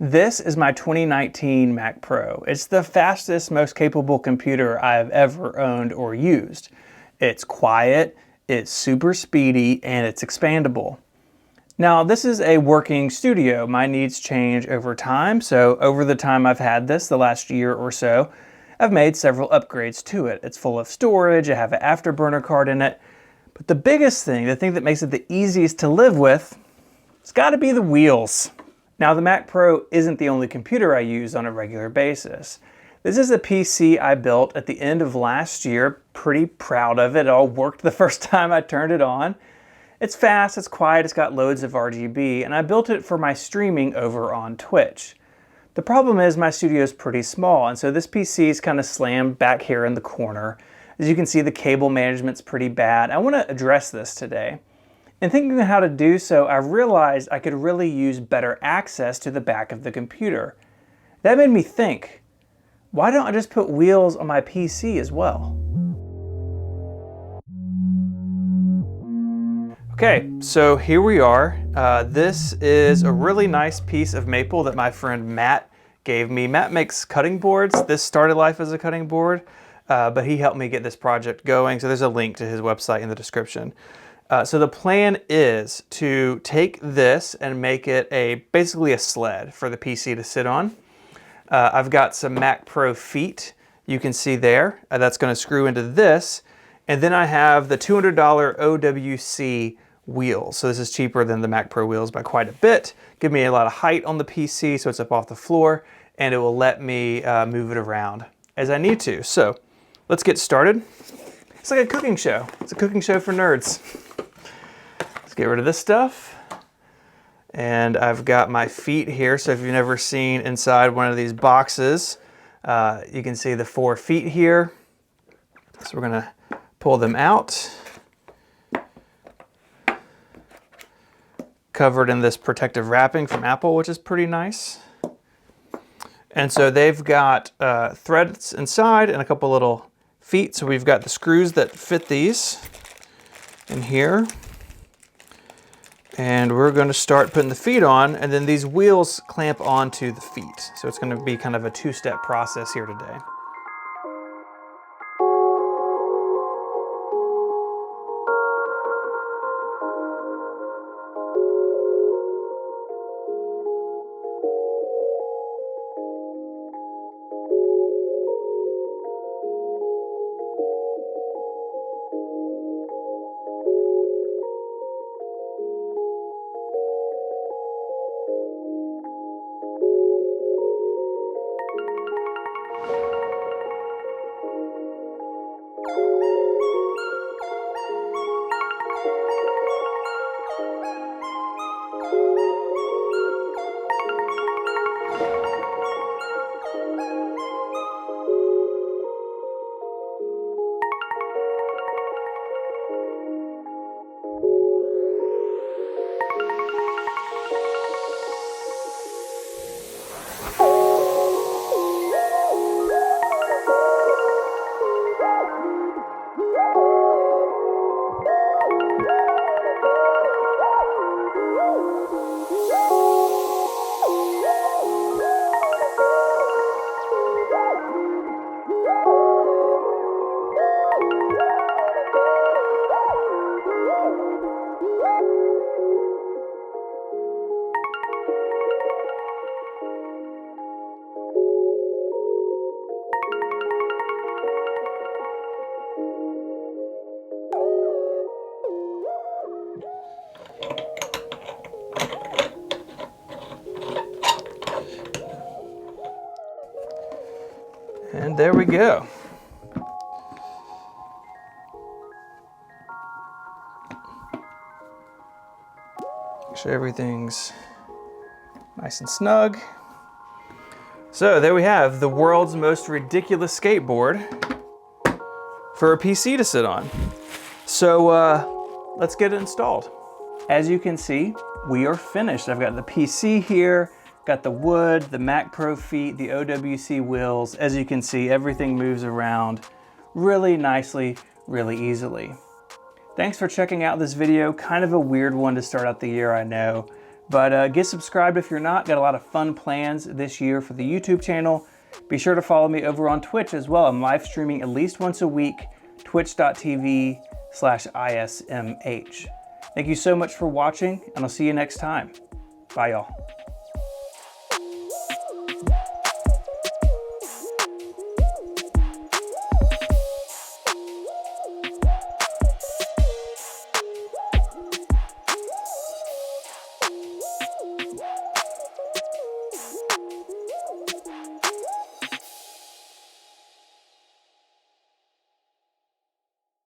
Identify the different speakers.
Speaker 1: This is my 2019 Mac Pro. It's the fastest, most capable computer I've ever owned or used. It's quiet, it's super speedy, and it's expandable. Now, this is a working studio. My needs change over time, so over the time I've had this, the last year or so, I've made several upgrades to it. It's full of storage, I have an afterburner card in it, but the biggest thing, the thing that makes it the easiest to live with, it's gotta be the wheels. Now, the Mac Pro isn't the only computer I use on a regular basis. This is a PC I built at the end of last year. Pretty proud of it. It all worked the first time I turned it on. It's fast, it's quiet, it's got loads of RGB, and I built it for my streaming over on Twitch. The problem is my studio is pretty small, and so this PC is kind of slammed back here in the corner. As you can see, the cable management's pretty bad. I want to address this today. In thinking of how to do so, I realized I could really use better access to the back of the computer. That made me think, why don't I just put wheels on my PC as well? Okay, so here we are. This is a really nice piece of maple that my friend Matt gave me. Matt makes cutting boards. This started life as a cutting board, but he helped me get this project going. So there's a link to his website in the description. So the plan is to take this and make it basically a sled for the PC to sit on. I've got some Mac Pro feet you can see there. That's going to screw into this. And then I have the $200 OWC wheels. So this is cheaper than the Mac Pro wheels by quite a bit. Give me a lot of height on the PC so it's up off the floor, and it will let me move it around as I need to. So let's get started. It's like a cooking show. It's a cooking show for nerds. Let's get rid of this stuff. And I've got my feet here. So if you've never seen inside one of these boxes, you can see the 4 feet here. So we're gonna pull them out. Covered in this protective wrapping from Apple, which is pretty nice. And so they've got threads inside and a couple little feet. So we've got the screws that fit these in here. And we're going to start putting the feet on, and then these wheels clamp onto the feet. So it's going to be kind of a 2-step process here today. And there we go. Make sure everything's nice and snug. So there we have the world's most ridiculous skateboard for a PC to sit on. So let's get it installed. As you can see, we are finished. I've got the PC here, got the wood, the Mac Pro feet, the OWC wheels. As you can see, everything moves around really nicely, really easily. Thanks for checking out this video. Kind of a weird one to start out the year, I know, But get subscribed if you're not. Got a lot of fun plans this year for the YouTube channel. Be sure to follow me over on Twitch as well. I'm live streaming at least once a week, twitch.tv/ISMH. Thank you so much for watching, and I'll see you next time. Bye, y'all.